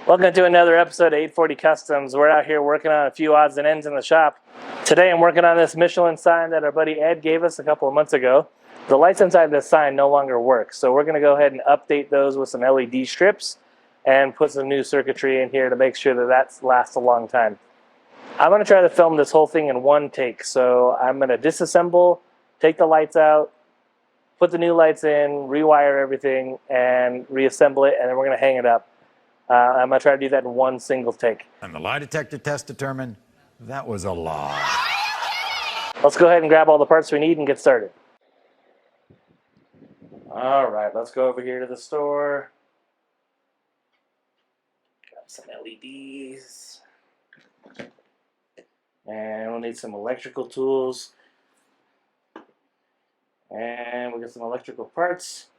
Welcome to another episode of 840 Customs. We're out here working on a few odds and ends in the shop. Today I'm working on this Michelin sign that our buddy Ed gave us a couple of months ago. The lights inside this sign no longer work, so we're going to go ahead and update those with some LED strips and put some new circuitry in here to make sure that lasts a long time. I'm going to try to film this whole thing in one take, so I'm going to disassemble, take the lights out, put the new lights in, rewire everything, and reassemble it, and then we're going to hang it up. I'm going to try to do that in one single take. And the lie detector test determined that was a lie. Let's go ahead and grab all the parts we need and get started. All right, let's go over here to the store. Grab some LEDs. And we'll need some electrical tools. And we'll get some electrical parts.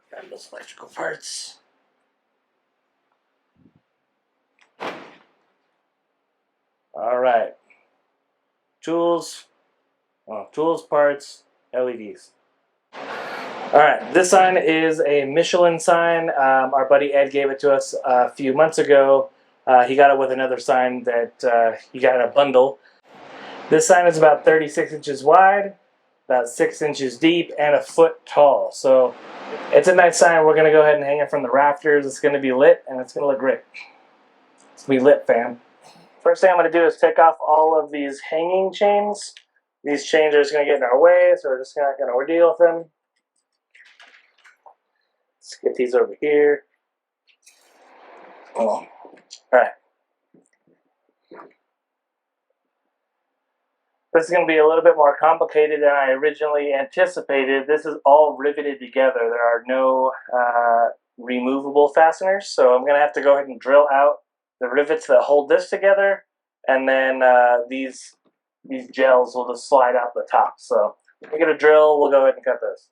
Grab those electrical parts. All right. Tools, parts, LEDs. All right, this sign is a Michelin sign. Our buddy Ed gave it to us a few months ago. He got it with another sign that he got in a bundle. This sign is about 36 inches wide, about 6 inches deep, and a foot tall. So it's a nice sign. We're going to go ahead and hang it from the rafters. It's going to be lit, and it's going to look great. It's going to be lit, fam. First thing I'm going to do is take off all of these hanging chains. These chains are just going to get in our way, so we're just not going to deal with them. Let's get these over here. Oh. All right. This is going to be a little bit more complicated than I originally anticipated. This is all riveted together. There are no removable fasteners, so I'm going to have to go ahead and drill out the rivets that hold this together, and then these gels will just slide out the top. So we get a drill, we'll go ahead and cut this.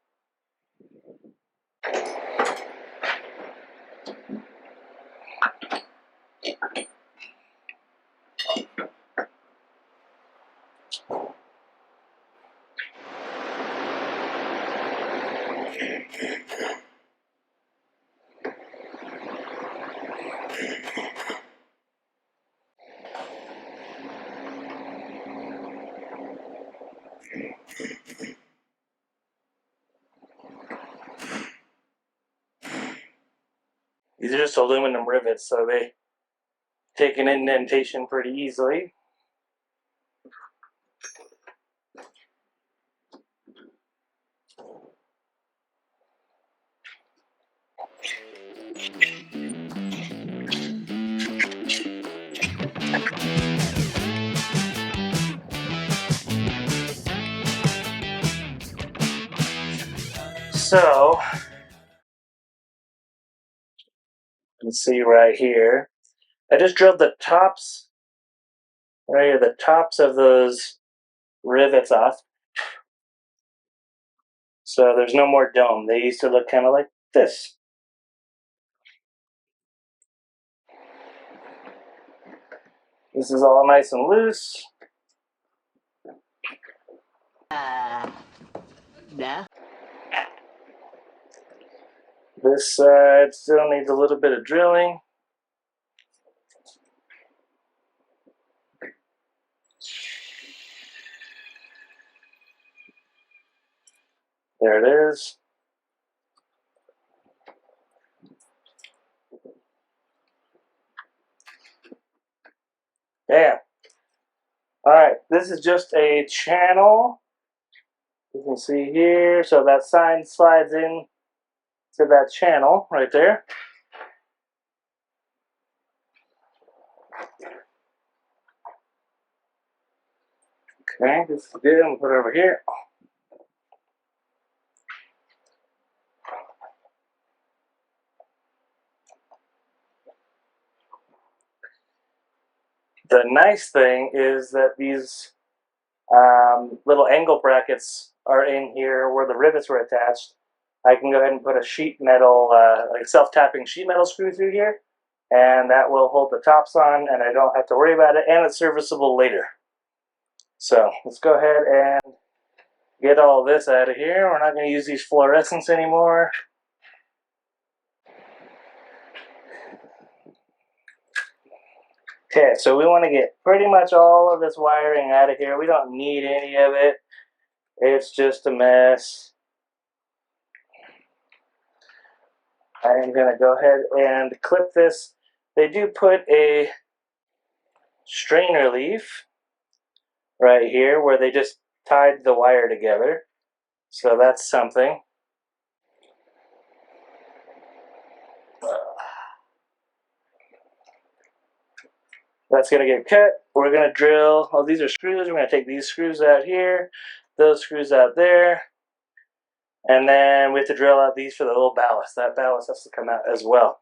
These are just aluminum rivets, so they take an indentation pretty easily. So, let's see right here. I just drilled the tops, right here, the tops of those rivets off. So there's no more dome. They used to look kind of like this. This is all nice and loose. No. This side still needs a little bit of drilling. There it is. Yeah. All right, this is just a channel. You can see here, so that sign slides in to that channel right there. Okay, this is good. I'm gonna put it over here. The nice thing is that these little angle brackets are in here where the rivets were attached. I can go ahead and put a sheet metal, like self-tapping sheet metal screw through here, and that will hold the tops on, and I don't have to worry about it, and it's serviceable later. So let's go ahead and get all this out of here. We're not going to use these fluorescents anymore. Okay, so we want to get pretty much all of this wiring out of here. We don't need any of it. It's just a mess. I'm going to go ahead and clip this. They do put a strainer leaf right here where they just tied the wire together. So that's something. That's going to get cut. We're going to drill. Oh, these are screws. We're going to take these screws out here, those screws out there, and then we have to drill out these for the little ballast. That ballast has to come out as well.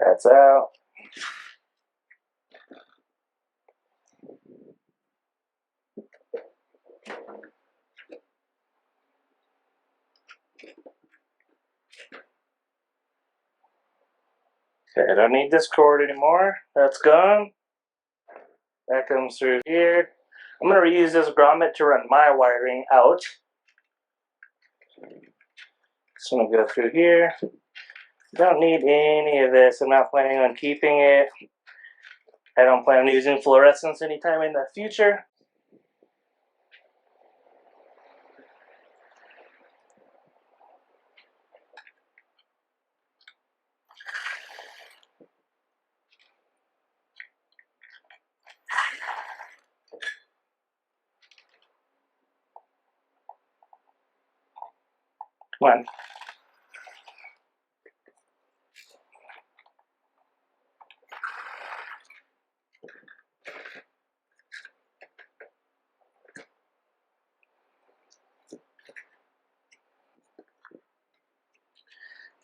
That's out. Okay, I don't need this cord anymore. That's gone. That comes through here. I'm going to reuse this grommet to run my wiring out. Just going to go through here. Don't need any of this. I'm not planning on keeping it. I don't plan on using fluorescents anytime in the future. Come on.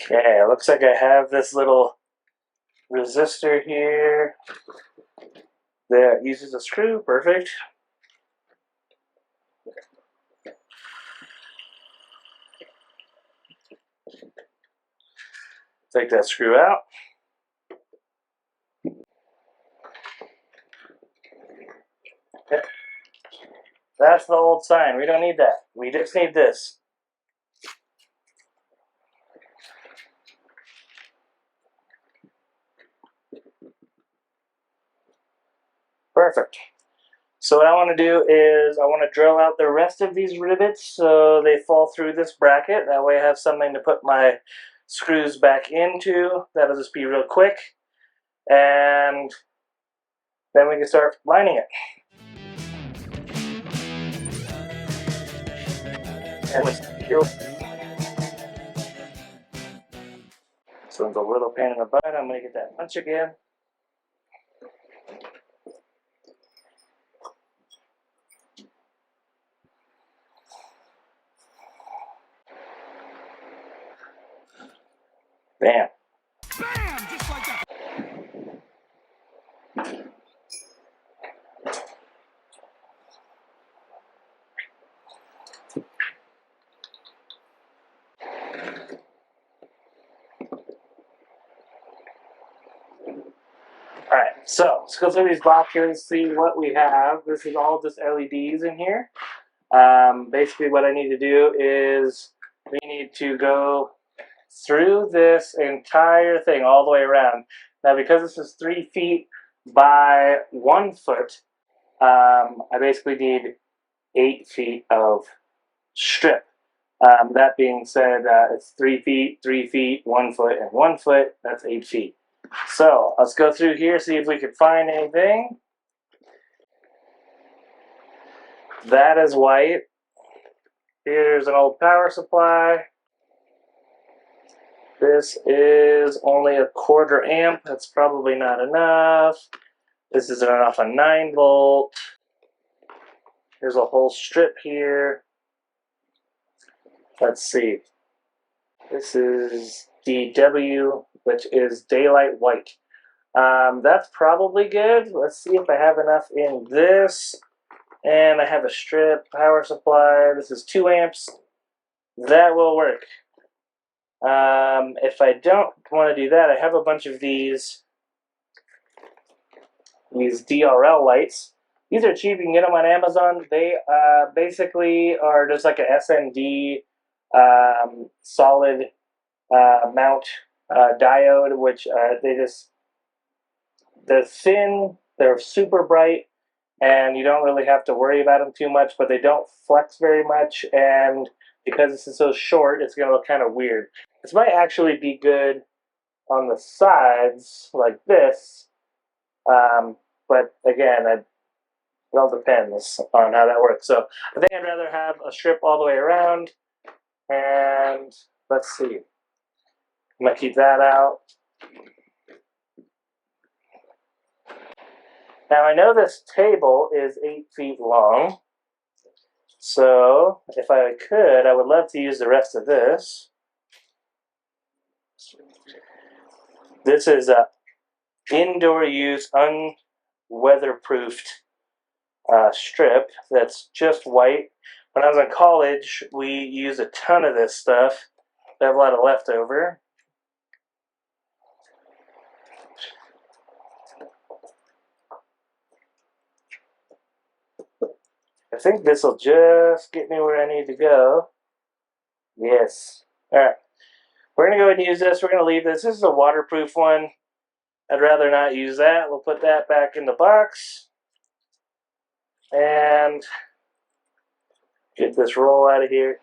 Okay, looks like I have this little resistor here that uses a screw. Perfect. Take that screw out. Okay. That's the old sign. We don't need that. We just need this. Perfect. So what I want to do is I want to drill out the rest of these rivets so they fall through this bracket. That way I have something to put my screws back into. That'll just be real quick. And then we can start lining it. And this one's a little pain in the butt. I'm going to get that punch again. Bam. Bam! Just like that. Alright, so let's go through these boxes, see what we have. This is all just LEDs in here. Basically what I need to do is we need to go through this entire thing all the way around. Now because this is 3 feet by 1 foot, I basically need 8 feet of strip. That being said, it's 3 feet, 3 feet, 1 foot, and 1 foot. That's 8 feet. So let's go through here, see if we can find anything. That is white. Here's an old power supply. This is only a 1/4 amp. That's probably not enough. This isn't enough a 9 volt. There's a whole strip here. Let's see. This is DW, which is daylight white. That's probably good. Let's see if I have enough in this. And I have a strip power supply. This is 2 amps. That will work. If I don't want to do that, I have a bunch of these DRL lights. These are cheap. You can get them on Amazon. They basically are just like a SND solid mount diode, which they're thin, they're super bright, and you don't really have to worry about them too much, but they don't flex very much, and because this is so short, it's going to look kind of weird. This might actually be good on the sides like this, but again, it all depends on how that works. So I think I'd rather have a strip all the way around, and let's see. I'm going to keep that out. Now I know this table is 8 feet long, so if I could, I would love to use the rest of this. This is a indoor use, unweatherproofed strip that's just white. When I was in college, we used a ton of this stuff. I have a lot of leftover. I think this will just get me where I need to go. Yes. Alright. We're going to go ahead and use this. We're going to leave this. This is a waterproof one. I'd rather not use that. We'll put that back in the box. And get this roll out of here.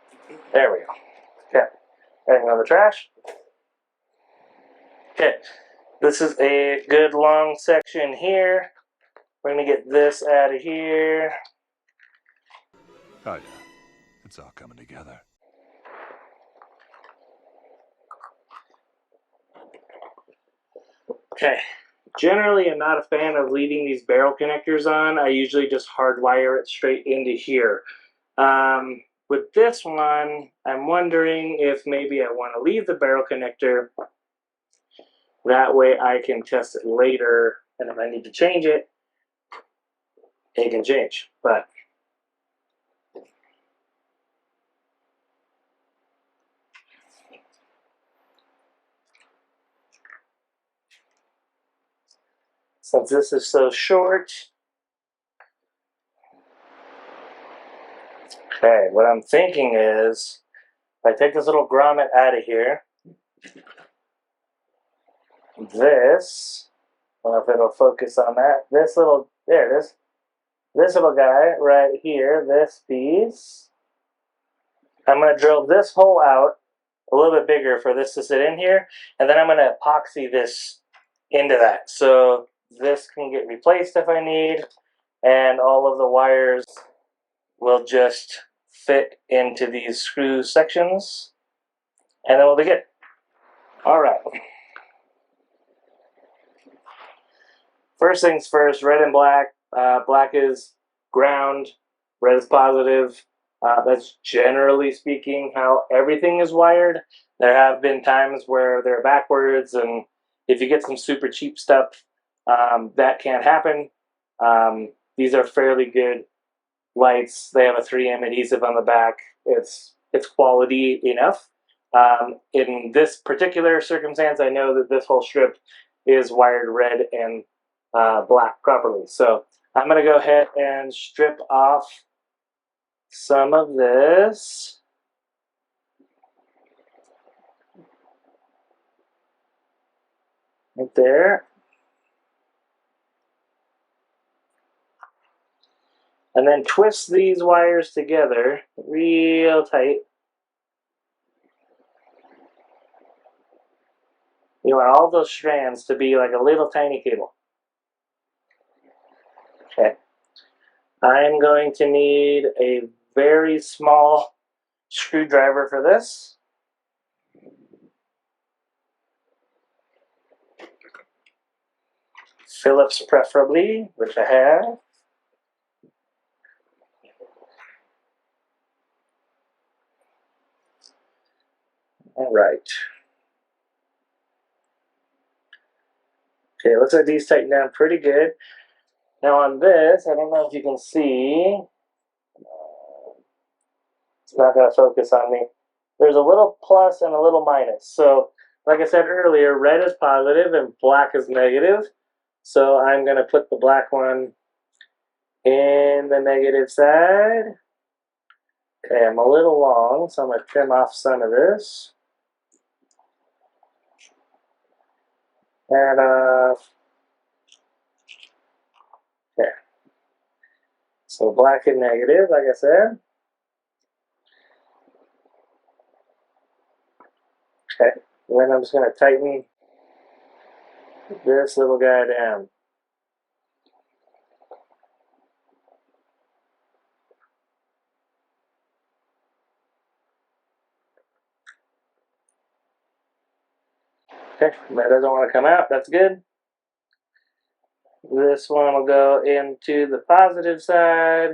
There we go. Okay. Hang on the trash. Okay. This is a good long section here. We're going to get this out of here. Oh, yeah. It's all coming together. Okay. Generally, I'm not a fan of leaving these barrel connectors on. I usually just hardwire it straight into here. With this one, I'm wondering if maybe I want to leave the barrel connector. That way I can test it later, and if I need to change it, it can change. But since this is so short, okay, what I'm thinking is, if I take this little grommet out of here, this, I don't know if it'll focus on that, this little, there it is, this little guy right here, this piece, I'm going to drill this hole out a little bit bigger for this to sit in here, and then I'm going to epoxy this into that. So this can get replaced if I need, and all of the wires will just fit into these screw sections, and then we'll be good. All right. First things first, red and black. Black is ground, red is positive. That's generally speaking how everything is wired. There have been times where they're backwards, and if you get some super cheap stuff, that can't happen. These are fairly good lights. They have a 3M adhesive on the back. It's quality enough. In this particular circumstance, I know that this whole strip is wired red and black properly. So I'm going to go ahead and strip off some of this. Right there. And then twist these wires together real tight. You want all those strands to be like a little tiny cable. Okay. I'm going to need a very small screwdriver for this. Phillips preferably, which I have. All right. Okay, looks like these tighten down pretty good. Now on this, I don't know if you can see. It's not going to focus on me. There's a little plus and a little minus. So, like I said earlier, red is positive and black is negative. So I'm going to put the black one in the negative side. Okay, I'm a little long, so I'm going to trim off some of this. And, there. So black and negative, like I said. Okay, and then I'm just going to tighten this little guy down. Okay, that doesn't want to come out. That's good. This one will go into the positive side.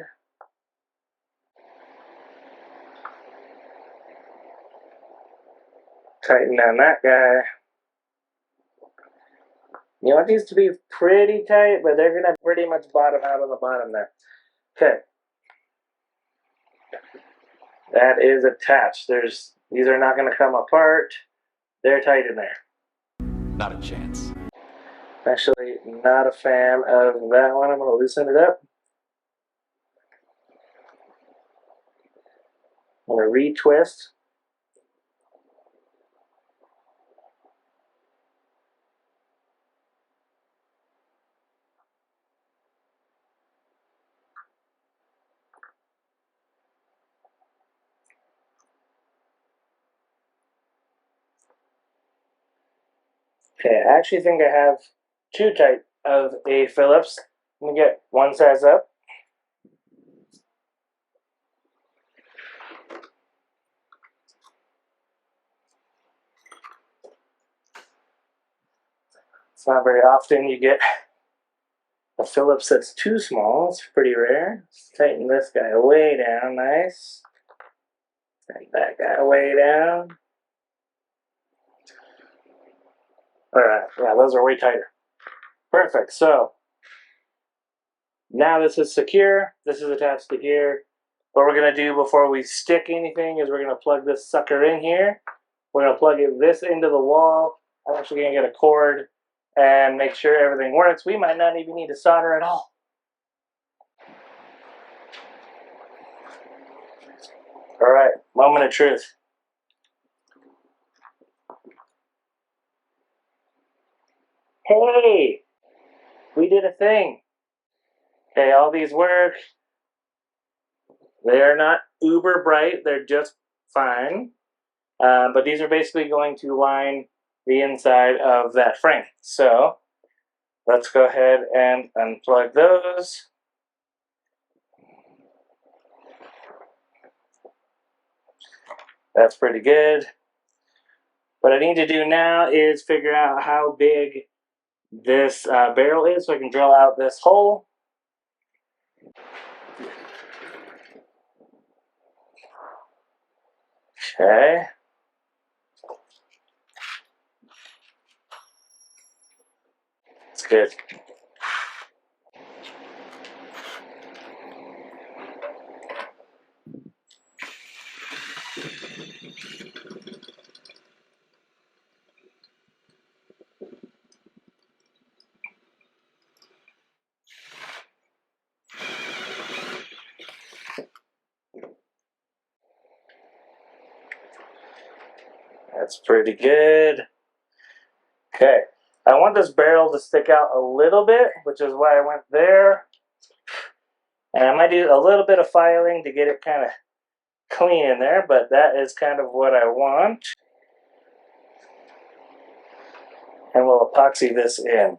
Tighten down that guy. You want these to be pretty tight, but they're going to pretty much bottom out on the bottom there. Okay. That is attached. These are not going to come apart. They're tight in there. Not a chance. Actually, not a fan of that one. I'm going to loosen it up. I'm going to retwist. Okay, I actually think I have too tight of a Phillips. Let me get one size up. It's not very often you get a Phillips that's too small. It's pretty rare. Let's tighten this guy way down, nice. Tighten that guy way down. Alright, yeah, those are way tighter. Perfect, so now this is secure. This is attached to here. What we're going to do before we stick anything is we're going to plug this sucker in here. We're going to plug this into the wall. I'm actually going to get a cord and make sure everything works. We might not even need to solder at all. Alright, moment of truth. Hey! We did a thing. Okay, all these work. They are not uber bright. They're just fine. But these are basically going to line the inside of that frame. So let's go ahead and unplug those. That's pretty good. What I need to do now is figure out how big this barrel is so I can drill out this hole. Okay. That's good. That's pretty good. Okay. I want this barrel to stick out a little bit, which is why I went there. And I might do a little bit of filing to get it kind of clean in there, but that is kind of what I want. And we'll epoxy this in.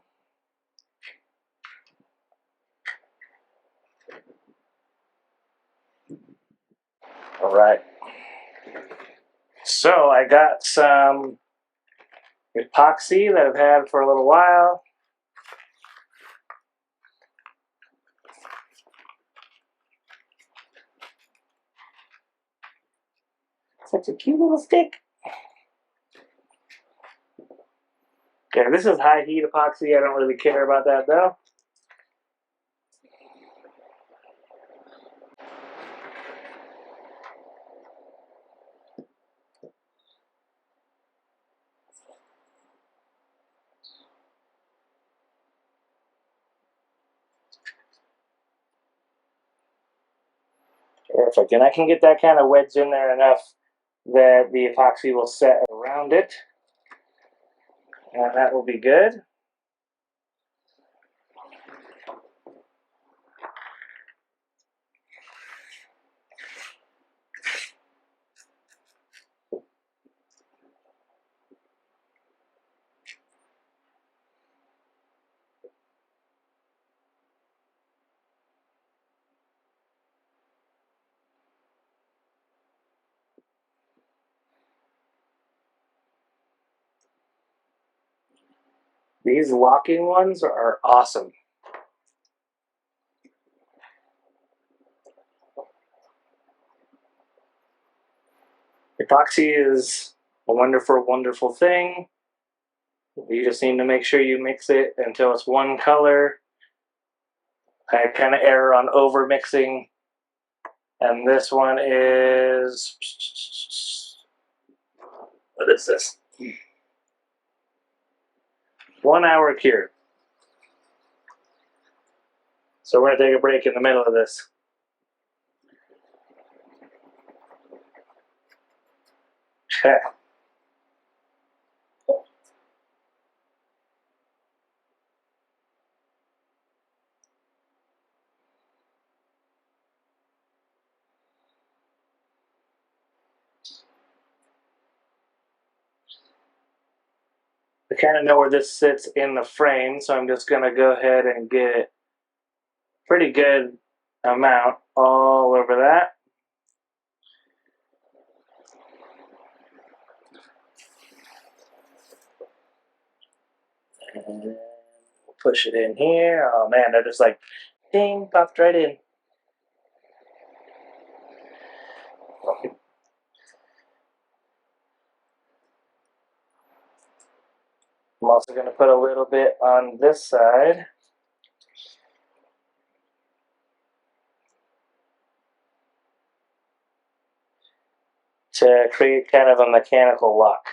All right. So I got some epoxy that I've had for a little while. Such a cute little stick. Okay, this is high heat epoxy. I don't really care about that though. Perfect, and I can get that kind of wedged in there enough that the epoxy will set around it, and that will be good. These locking ones are awesome. Epoxy is a wonderful, wonderful thing. You just need to make sure you mix it until it's one color. I kind of err on over mixing. And this one is, what is this? 1 hour cure. So we're gonna take a break in the middle of this. I kind of know where this sits in the frame, so I'm just gonna go ahead and get pretty good amount all over that. And we'll push it in here. Oh man, that just like ding, popped right in. I'm also going to put a little bit on this side. To create kind of a mechanical lock.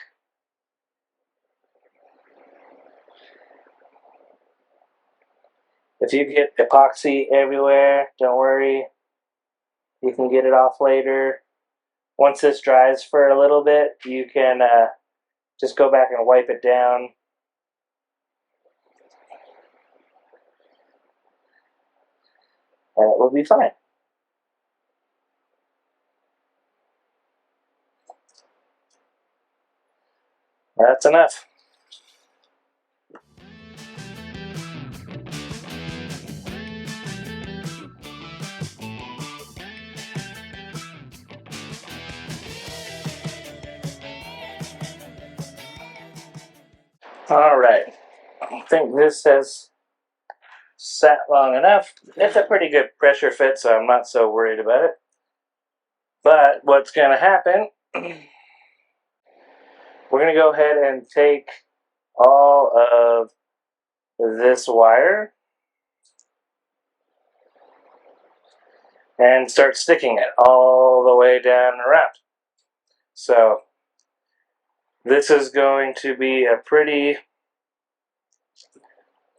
If you get epoxy everywhere, don't worry. You can get it off later. Once this dries for a little bit, you can just go back and wipe it down. And it will be fine. That's enough. All right. I think this has sat long enough. It's a pretty good pressure fit, so I'm not so worried about it. But what's going to happen, we're going to go ahead and take all of this wire and start sticking it all the way down and around. So this is going to be a pretty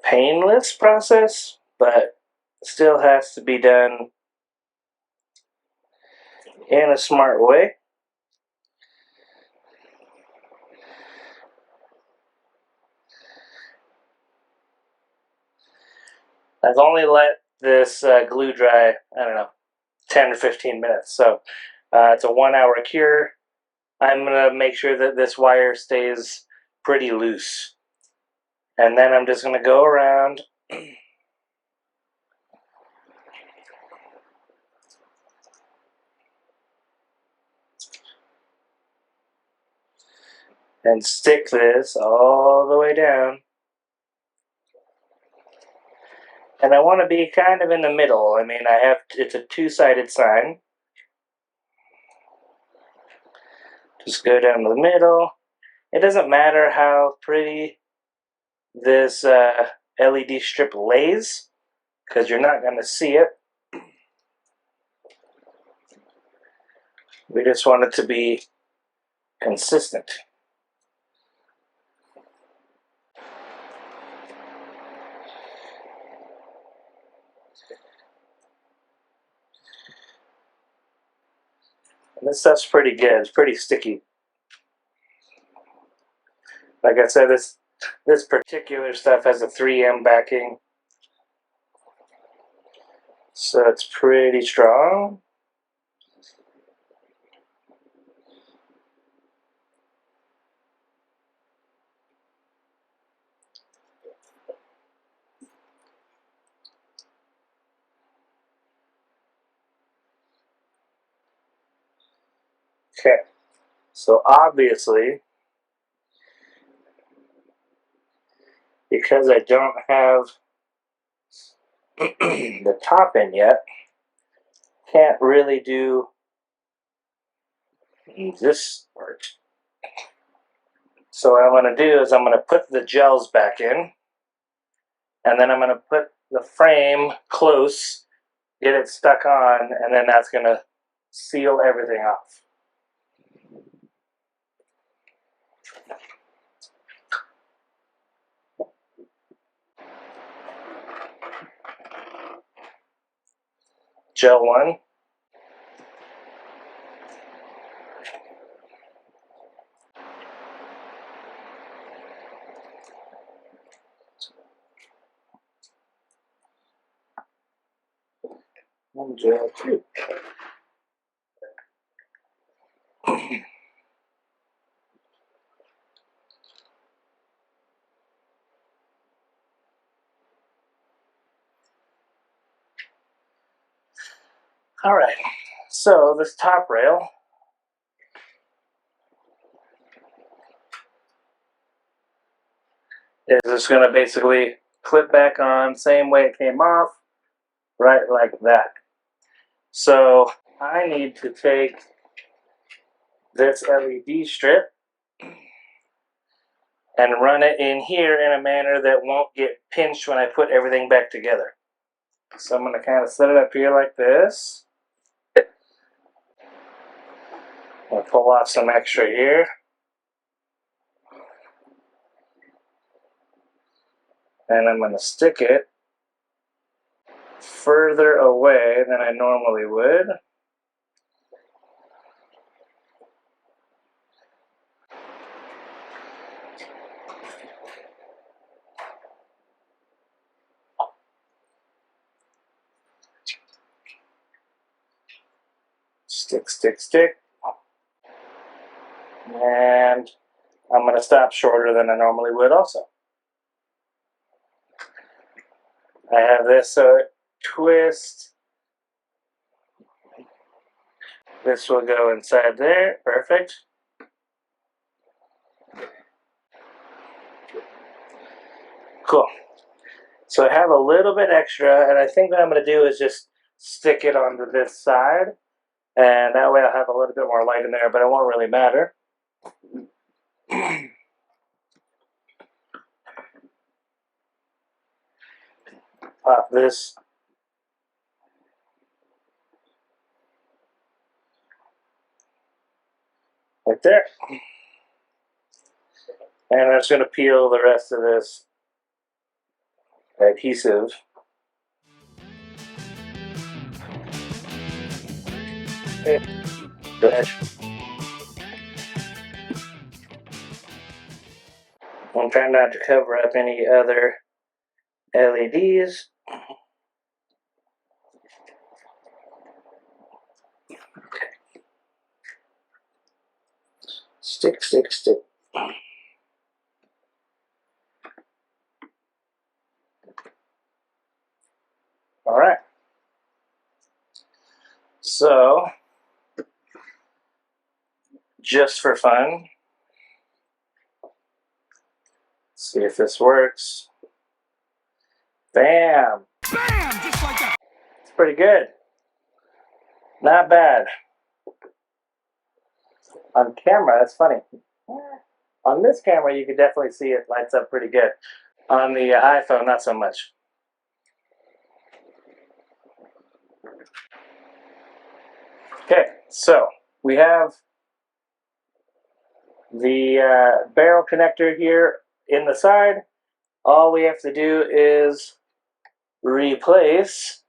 painless process, but still has to be done in a smart way. I've only let this glue dry, I don't know, 10 or 15 minutes. So it's a 1 hour cure. I'm going to make sure that this wire stays pretty loose. And then I'm just going to go around and stick this all the way down. And I want to be kind of in the middle. I mean, it's a two-sided sign. Just go down the middle. It doesn't matter how pretty this LED strip lays, because you're not going to see it. We just want it to be consistent. And this stuff's pretty good. It's pretty sticky. Like I said, this particular stuff has a 3M backing, so it's pretty strong. Okay, so obviously, because I don't have the top in yet, can't really do this part. So what I'm going to do is I'm going to put the gels back in, and then I'm going to put the frame close, get it stuck on, and then that's going to seal everything off. Gel 1. And gel 2. Alright, so this top rail is just going to basically clip back on, same way it came off, right like that. So I need to take this LED strip and run it in here in a manner that won't get pinched when I put everything back together. So I'm going to kind of set it up here like this. I'll pull off some extra here. And I'm going to stick it further away than I normally would. Stick, stick, stick. And I'm going to stop shorter than I normally would also. I have this so it twists. This will go inside there. Perfect. Cool. So I have a little bit extra, and I think what I'm going to do is just stick it onto this side, and that way I'll have a little bit more light in there, but it won't really matter. Pop this. Right there. And I'm just going to peel the rest of this adhesive. Go ahead. I'm trying not to cover up any other LEDs. Stick, stick, stick. All right. So, just for fun, see if this works. Bam! Bam! Just like that. It's pretty good. Not bad. On camera, that's funny. On this camera, you can definitely see it lights up pretty good. On the iPhone, not so much. Okay, so we have the barrel connector here in the side. All we have to do is replace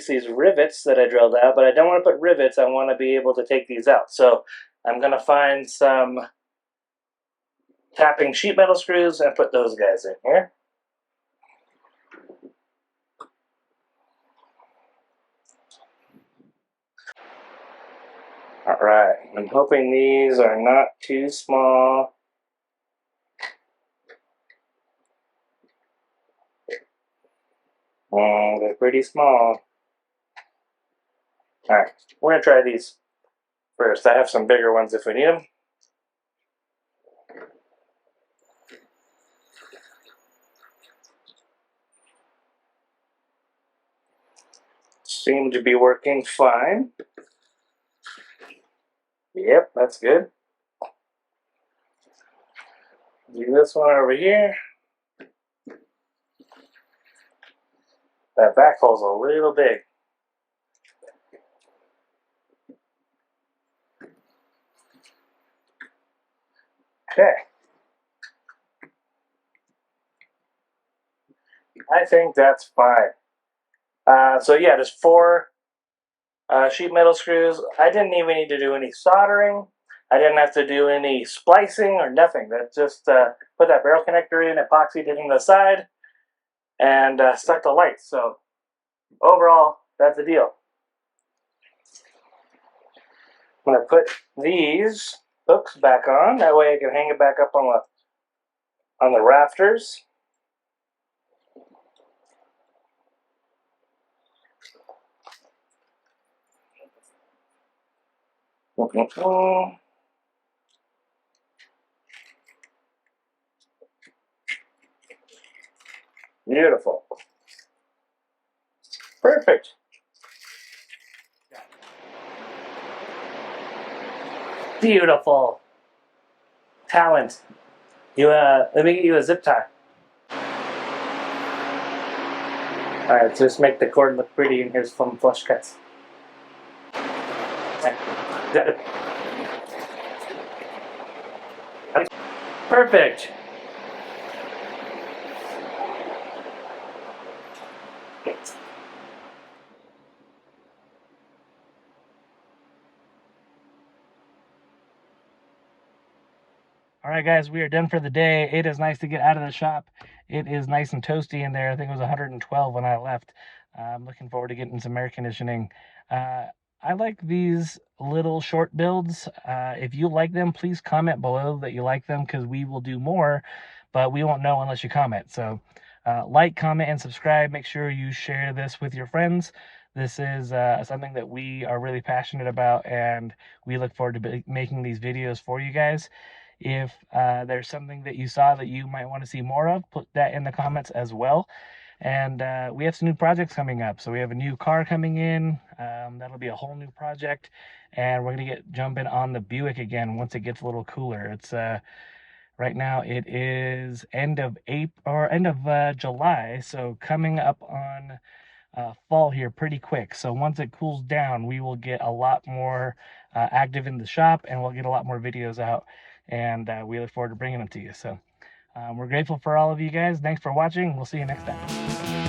these rivets that I drilled out, but I don't want to put rivets. I want to be able to take these out. So I'm going to find some tapping sheet metal screws and put those guys in here. All right, I'm hoping these are not too small. They're pretty small. All right, we're gonna try these first. I have some bigger ones if we need them. Seem to be working fine. Yep, that's good. Do this one over here. That back hole's a little big. Okay. I think that's fine. So yeah, there's 4 sheet metal screws. I didn't even need to do any soldering. I didn't have to do any splicing or nothing. That just put that barrel connector in, epoxied it in the side, and stuck the lights. So overall, that's the deal. I'm going to put these hooks back on. That way I can hang it back up on the rafters. Beautiful. Perfect. Beautiful. Talent. Let me get you a zip tie. All right, just make the cord look pretty, and here's some flush cuts. Perfect. All right, guys, we are done for the day. It is nice to get out of the shop. It is nice and toasty in there. I think it was 112 when I left. I'm looking forward to getting some air conditioning. I like these little short builds. If you like them, please comment below that you like them, because we will do more, but we won't know unless you comment. So like, comment, and subscribe. Make sure you share this with your friends. This is something that we are really passionate about, and we look forward to making these videos for you guys. If there's something that you saw that you might want to see more of, put that in the comments as well. And we have some new projects coming up. So we have a new car coming in. That'll be a whole new project. And we're going to get jumping on the Buick again once it gets a little cooler. It's right now it is end of July. So coming up on fall here pretty quick. So once it cools down, we will get a lot more active in the shop, and we'll get a lot more videos out, and we look forward to bringing them to you. So we're grateful for all of you guys. Thanks for watching. We'll see you next time.